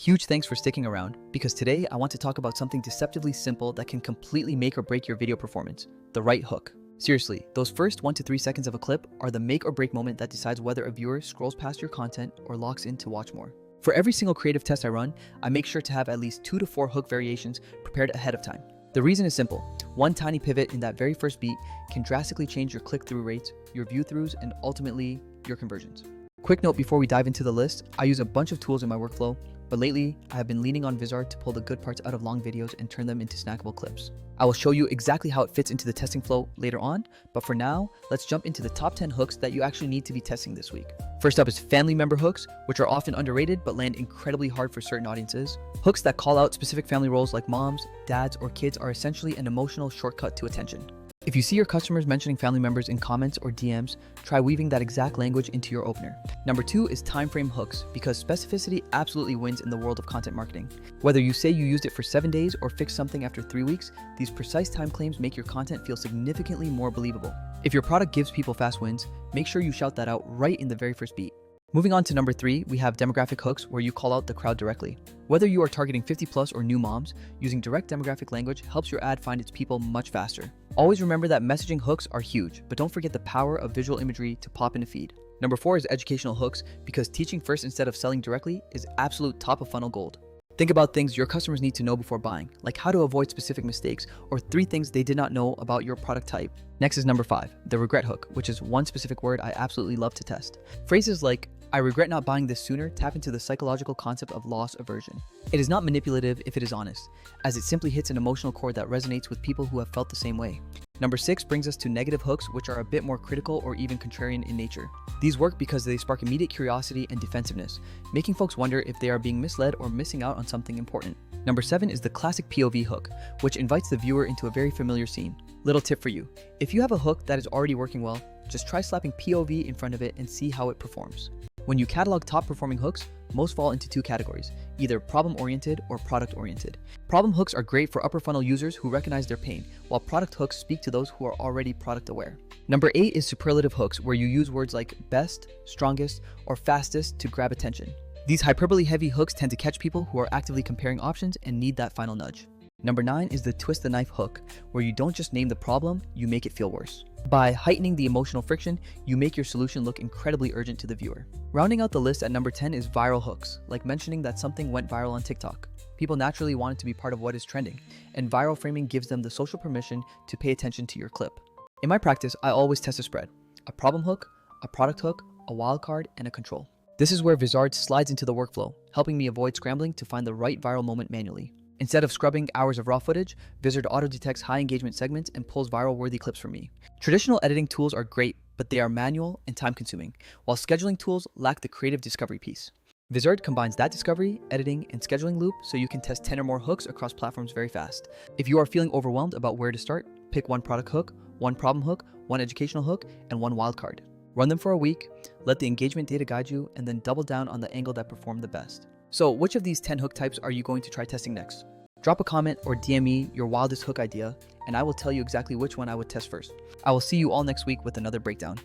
Huge thanks for sticking around, because today I want to talk about something deceptively simple that can completely make or break your video performance: the right hook. Seriously, those first 1 to 3 seconds of a clip are the make or break moment that decides whether a viewer scrolls past your content or locks in to watch more. For every single creative test I run, I make sure to have at least 2 to 4 hook variations prepared ahead of time. The reason is simple: one tiny pivot in that very first beat can drastically change your click-through rates, your view-throughs, and ultimately your conversions. Quick note before we dive into the list: I use a bunch of tools in my workflow, but lately I have been leaning on Vizard to pull the good parts out of long videos and turn them into snackable clips. I will show you exactly how it fits into the testing flow later on, but for now, let's jump into the top 10 hooks that you actually need to be testing this week. First up is family member hooks, which are often underrated but land incredibly hard for certain audiences. Hooks that call out specific family roles like moms, dads, or kids are essentially an emotional shortcut to attention. If you see your customers mentioning family members in comments or DMs, try weaving that exact language into your opener. Number 2 is timeframe hooks, because specificity absolutely wins in the world of content marketing. Whether you say you used it for 7 days or fixed something after 3 weeks, these precise time claims make your content feel significantly more believable. If your product gives people fast wins, make sure you shout that out right in the very first beat. Moving on to number 3, we have demographic hooks, where you call out the crowd directly. Whether you are targeting 50 plus or new moms, using direct demographic language helps your ad find its people much faster. Always remember that messaging hooks are huge, but don't forget the power of visual imagery to pop in a feed. Number 4 is educational hooks, because teaching first instead of selling directly is absolute top of funnel gold. Think about things your customers need to know before buying, like how to avoid specific mistakes or 3 things they did not know about your product type. Next is number 5, the regret hook, which is one specific word I absolutely love to test. Phrases like, "I regret not buying this sooner," tap into the psychological concept of loss aversion. It is not manipulative if it is honest, as it simply hits an emotional chord that resonates with people who have felt the same way. Number 6 brings us to negative hooks, which are a bit more critical or even contrarian in nature. These work because they spark immediate curiosity and defensiveness, making folks wonder if they are being misled or missing out on something important. Number 7 is the classic POV hook, which invites the viewer into a very familiar scene. Little tip for you: if you have a hook that is already working well, just try slapping POV in front of it and see how it performs. When you catalog top performing hooks, most fall into 2 categories, either problem-oriented or product-oriented. Problem hooks are great for upper funnel users who recognize their pain, while product hooks speak to those who are already product aware. Number 8 is superlative hooks, where you use words like best, strongest, or fastest to grab attention. These hyperbole-heavy hooks tend to catch people who are actively comparing options and need that final nudge. Number 9 is the twist the knife hook, where you don't just name the problem, you make it feel worse. By heightening the emotional friction, you make your solution look incredibly urgent to the viewer. Rounding out the list at number 10 is viral hooks, like mentioning that something went viral on TikTok. People naturally want it to be part of what is trending, and viral framing gives them the social permission to pay attention to your clip. In my practice, I always test a spread: a problem hook, a product hook, a wildcard, and a control. This is where Vizard slides into the workflow, helping me avoid scrambling to find the right viral moment manually. Instead of scrubbing hours of raw footage, Vizard auto-detects high engagement segments and pulls viral-worthy clips for me. Traditional editing tools are great, but they are manual and time-consuming, while scheduling tools lack the creative discovery piece. Vizard combines that discovery, editing, and scheduling loop so you can test 10 or more hooks across platforms very fast. If you are feeling overwhelmed about where to start, pick one product hook, one problem hook, one educational hook, and one wildcard. Run them for a week, let the engagement data guide you, and then double down on the angle that performed the best. So which of these 10 hook types are you going to try testing next? Drop a comment or DM me your wildest hook idea, and I will tell you exactly which one I would test first. I will see you all next week with another breakdown.